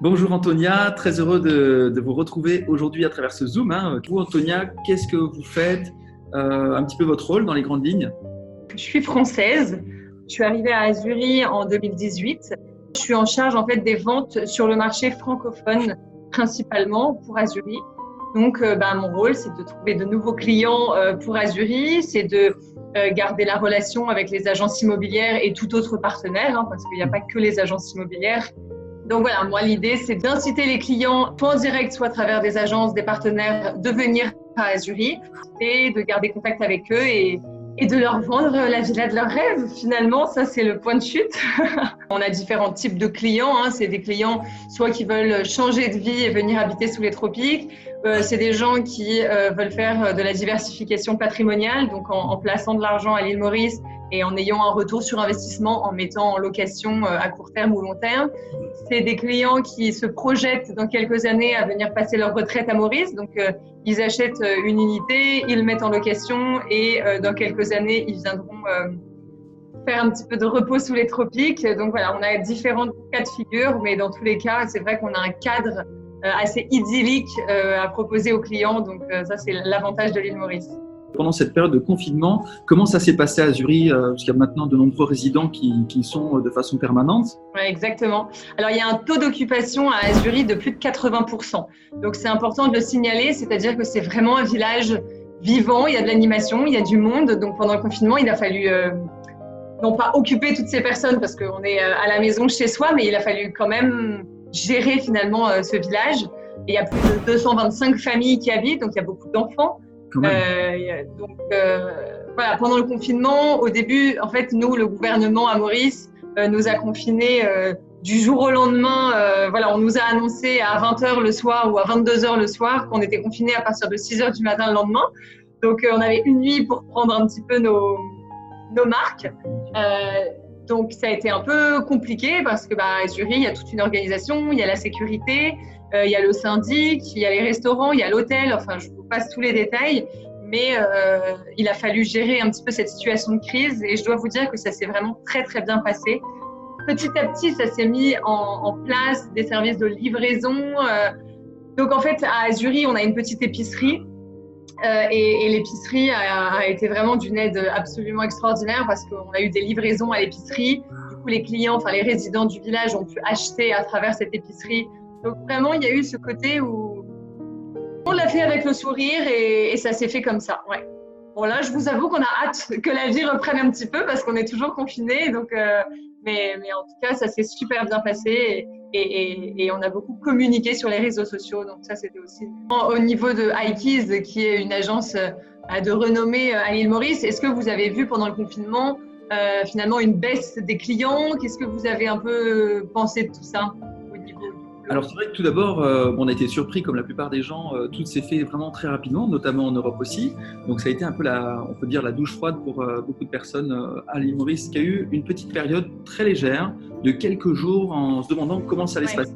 Bonjour Antonia, très heureux de vous retrouver aujourd'hui à travers ce Zoom. Vous Antonia, qu'est-ce que vous faites? Un petit peu votre rôle dans les grandes lignes? Je suis française. Je suis arrivée à Azuris en 2018. Je suis en charge en fait des ventes sur le marché francophone principalement pour Azuris. Donc, mon rôle, c'est de trouver de nouveaux clients pour Azuris, c'est de garder la relation avec les agences immobilières et tout autre partenaire, parce qu'il n'y a pas que les agences immobilières. Donc voilà, moi l'idée c'est d'inciter les clients, soit en direct, soit à travers des agences, des partenaires, de venir à Azuris et de garder contact avec eux et de leur vendre la villa de leurs rêves. Finalement, ça c'est le point de chute. On a différents types de clients. C'est des clients soit qui veulent changer de vie et venir habiter sous les tropiques. C'est des gens qui veulent faire de la diversification patrimoniale, donc en plaçant de l'argent à l'île Maurice et en ayant un retour sur investissement en mettant en location à court terme ou long terme. C'est des clients qui se projettent dans quelques années à venir passer leur retraite à Maurice. Donc, ils achètent une unité, ils le mettent en location et dans quelques années, ils viendront faire un petit peu de repos sous les tropiques. Donc voilà, on a différents cas de figure, mais dans tous les cas, c'est vrai qu'on a un cadre assez idyllique à proposer aux clients. Donc ça, c'est l'avantage de l'île Maurice. Pendant cette période de confinement, comment ça s'est passé à Azuris? Parce qu'il y a maintenant de nombreux résidents qui y sont de façon permanente. Oui, exactement. Alors, il y a un taux d'occupation à Azuris de plus de 80%. Donc, c'est important de le signaler, c'est-à-dire que c'est vraiment un village vivant, il y a de l'animation, il y a du monde. Donc, pendant le confinement, il a fallu non pas occuper toutes ces personnes parce qu'on est à la maison chez soi, mais il a fallu quand même gérer finalement ce village. Et il y a plus de 225 familles qui habitent, donc il y a beaucoup d'enfants. Voilà, pendant le confinement, au début, en fait, nous, le gouvernement à Maurice, nous a confinés du jour au lendemain. Voilà, on nous a annoncé à 20h le soir ou à 22h le soir qu'on était confinés à partir de 6h du matin le lendemain. Donc, on avait une nuit pour prendre un petit peu nos marques. Donc, ça a été un peu compliqué parce que à Azuris, il y a toute une organisation, il y a la sécurité, il y a le syndic, il y a les restaurants, il y a l'hôtel. Enfin, je vous passe tous les détails. Mais il a fallu gérer un petit peu cette situation de crise et je dois vous dire que ça s'est vraiment très, très bien passé. Petit à petit, ça s'est mis en place, des services de livraison. Donc, en fait, à Azuris, on a une petite épicerie et l'épicerie a été vraiment d'une aide absolument extraordinaire parce qu'on a eu des livraisons à l'épicerie. Du coup, les clients, enfin les résidents du village ont pu acheter à travers cette épicerie. Donc, vraiment, il y a eu ce côté où on l'a fait avec le sourire et ça s'est fait comme ça. Ouais. Bon, là, je vous avoue qu'on a hâte que la vie reprenne un petit peu parce qu'on est toujours confinés. Donc, mais en tout cas, ça s'est super bien passé et on a beaucoup communiqué sur les réseaux sociaux. Donc, ça, c'était aussi. Au niveau de Hikeys, qui est une agence de renommée à l'île Maurice, est-ce que vous avez vu pendant le confinement finalement une baisse des clients? Qu'est-ce que vous avez un peu pensé de tout ça au niveau Alors c'est vrai que tout d'abord, on a été surpris comme la plupart des gens, tout s'est fait vraiment très rapidement, notamment en Europe aussi. Donc ça a été un peu on peut dire la douche froide pour beaucoup de personnes à l'île Maurice, qui a eu une petite période très légère de quelques jours en se demandant comment ça allait se passer.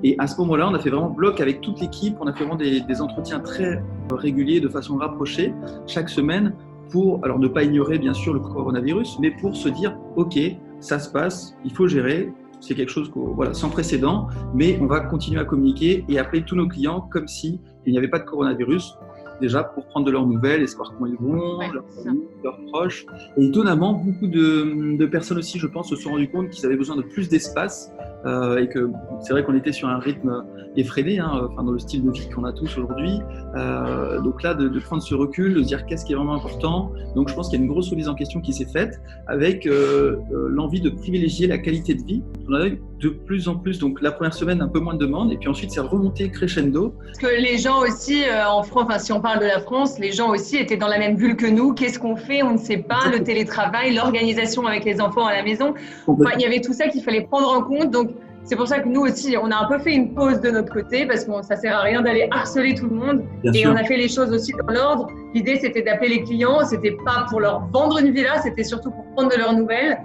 Et à ce moment-là, on a fait vraiment bloc avec toute l'équipe, on a fait vraiment des entretiens très réguliers de façon rapprochée chaque semaine pour, alors ne pas ignorer bien sûr le coronavirus, mais pour se dire, ok, ça se passe, il faut gérer. C'est quelque chose sans précédent, mais on va continuer à communiquer et appeler tous nos clients comme s'il n'y avait pas de coronavirus, déjà pour prendre de leurs nouvelles et savoir comment ils vont, leurs familles, leurs proches. Et étonnamment, beaucoup de personnes aussi, je pense, se sont rendus compte qu'ils avaient besoin de plus d'espace et que c'est vrai qu'on était sur un rythme effréné, dans le style de vie qu'on a tous aujourd'hui. Donc là, de prendre ce recul, de se dire qu'est-ce qui est vraiment important. Donc je pense qu'il y a une grosse remise en question qui s'est faite avec l'envie de privilégier la qualité de vie. On a eu de plus en plus, donc la première semaine, un peu moins de demandes, et puis ensuite c'est remonté crescendo. Parce que les gens aussi, en France, si on parle de la France, les gens aussi étaient dans la même bulle que nous. Qu'est-ce qu'on fait? On ne sait pas. Le télétravail, l'organisation avec les enfants à la maison. Enfin, il y avait tout ça qu'il fallait prendre en compte. Donc, c'est pour ça que nous aussi, on a un peu fait une pause de notre côté parce que ça sert à rien d'aller harceler tout le monde. Bien sûr. On a fait les choses aussi dans l'ordre. L'idée, c'était d'appeler les clients. C'était pas pour leur vendre une villa, c'était surtout pour prendre de leurs nouvelles,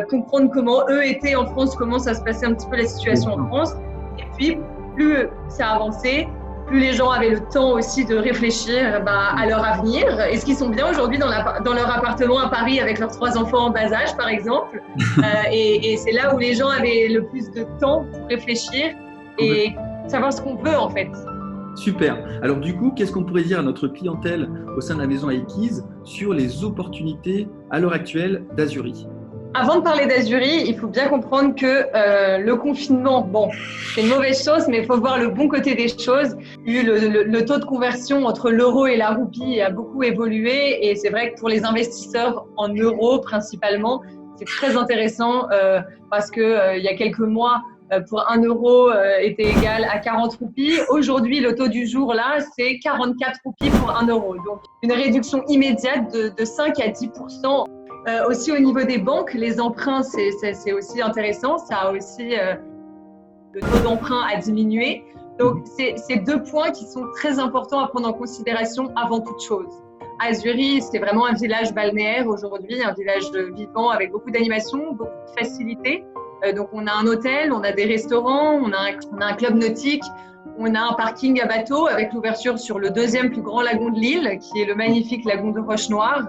comprendre comment eux étaient en France, comment ça se passait un petit peu la situation en France. Et puis, plus ça avançait, plus les gens avaient le temps aussi de réfléchir à leur avenir. Est-ce qu'ils sont bien aujourd'hui dans leur appartement à Paris avec leurs 3 enfants en bas âge, par exemple et c'est là où les gens avaient le plus de temps pour réfléchir et savoir ce qu'on veut en fait. Super. Alors du coup, qu'est-ce qu'on pourrait dire à notre clientèle au sein de la maison Aikiz sur les opportunités à l'heure actuelle d'Azuri? Avant de parler d'Azuri, il faut bien comprendre que le confinement, bon, c'est une mauvaise chose, mais il faut voir le bon côté des choses. Le taux de conversion entre l'euro et la roupie a beaucoup évolué et c'est vrai que pour les investisseurs en euros principalement, c'est très intéressant parce que il y a quelques mois, pour 1 euro était égal à 40 roupies. Aujourd'hui, le taux du jour là, c'est 44 roupies pour 1 euro. Donc une réduction immédiate de 5 à 10%. Aussi au niveau des banques, les emprunts, c'est aussi intéressant. Ça a aussi le taux d'emprunt a diminué. Donc, c'est 2 points qui sont très importants à prendre en considération avant toute chose. Azuri, c'est vraiment un village balnéaire aujourd'hui, un village vivant avec beaucoup d'animation, beaucoup de facilités. Donc, on a un hôtel, on a des restaurants, on a un club nautique, on a un parking à bateau avec l'ouverture sur le 2e plus grand lagon de l'île, qui est le magnifique lagon de Roche-Noire.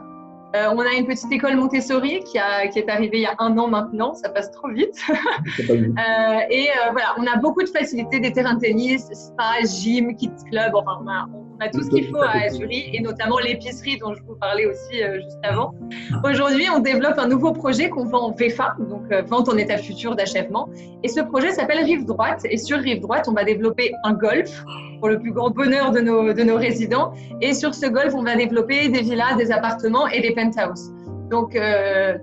On a une petite école Montessori qui est arrivée il y a 1 an maintenant, ça passe trop vite. Voilà, on a beaucoup de facilités, des terrains de tennis, spa, gym, kids club, enfin on a tout ce qu'il faut à Azuri et notamment l'épicerie dont je vous parlais aussi juste avant. Aujourd'hui, on développe un nouveau projet qu'on vend en VFA, donc vente en état futur d'achèvement. Et ce projet s'appelle Rive Droite et sur Rive Droite, on va développer un golf pour le plus grand bonheur de nos résidents. Et sur ce golf, on va développer des villas, des appartements et des penthouses. Donc,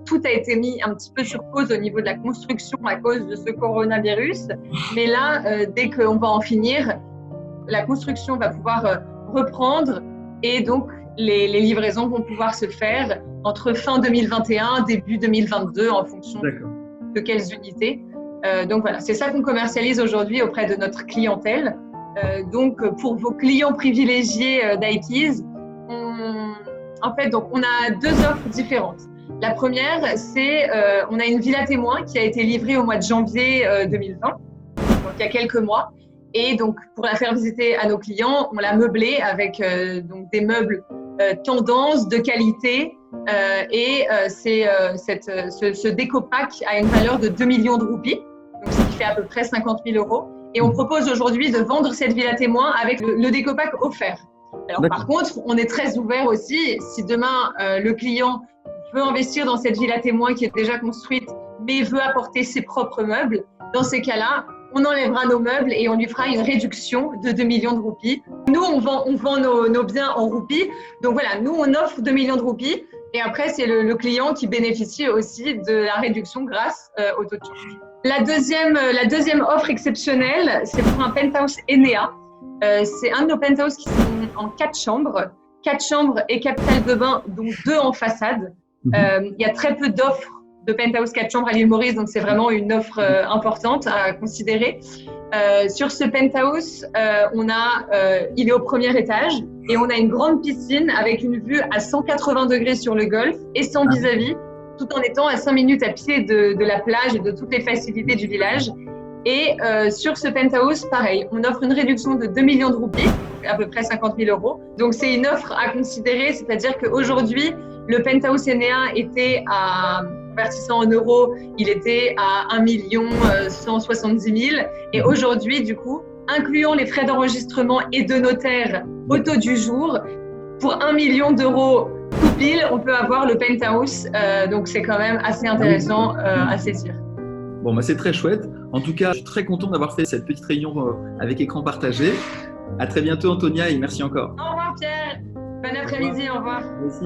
tout a été mis un petit peu sur pause au niveau de la construction à cause de ce coronavirus. Mais là, dès qu'on va en finir, la construction va pouvoir reprendre et donc les livraisons vont pouvoir se faire entre fin 2021 début 2022 en fonction de quelles unités. Donc voilà, c'est ça qu'on commercialise aujourd'hui auprès de notre clientèle. Donc, pour vos clients privilégiés d'Aikiz, on a 2 offres différentes. La première, c'est on a une villa témoin qui a été livrée au mois de janvier 2020, donc il y a quelques mois. Et donc, pour la faire visiter à nos clients, on l'a meublée avec donc des meubles tendance, de qualité. Ce déco-pack a une valeur de 2 millions de roupies, donc ce qui fait à peu près 50 000 euros. Et on propose aujourd'hui de vendre cette villa témoin avec le déco-pack offert. Alors par contre, on est très ouvert aussi. Si demain, le client veut investir dans cette villa témoin qui est déjà construite, mais veut apporter ses propres meubles, dans ces cas-là, on enlèvera nos meubles et on lui fera une réduction de 2 millions de roupies. Nous, on vend nos biens en roupies. Donc voilà, nous, on offre 2 millions de roupies. Et après, c'est le client qui bénéficie aussi de la réduction grâce au taux de change. La deuxième offre exceptionnelle, c'est pour un penthouse Enea. C'est un de nos penthouses qui sont en 4 chambres. 4 chambres et 4 salles de bain, dont 2 en façade. Il y a très peu d'offres de penthouse 4 chambres à l'île Maurice, donc c'est vraiment une offre importante à considérer. Sur ce penthouse, il est au 1er étage et on a une grande piscine avec une vue à 180 degrés sur le golfe et sans vis-à-vis, tout en étant à 5 minutes à pied de la plage et de toutes les facilités du village. Et sur ce penthouse, pareil, on offre une réduction de 2 millions de roupies, à peu près 50 000 euros. Donc c'est une offre à considérer, c'est-à-dire qu'aujourd'hui, le penthouse Enea était convertissant en euros, il était à 1 170 000. Et aujourd'hui, du coup, incluant les frais d'enregistrement et de notaire au taux du jour, pour 1 million d'euros tout pile, on peut avoir le penthouse. Donc c'est quand même assez intéressant à saisir. Bon, c'est très chouette. En tout cas, je suis très content d'avoir fait cette petite réunion avec écran partagé. À très bientôt, Antonia, et merci encore. Au revoir, Pierre. Bon après-midi, au revoir. Merci.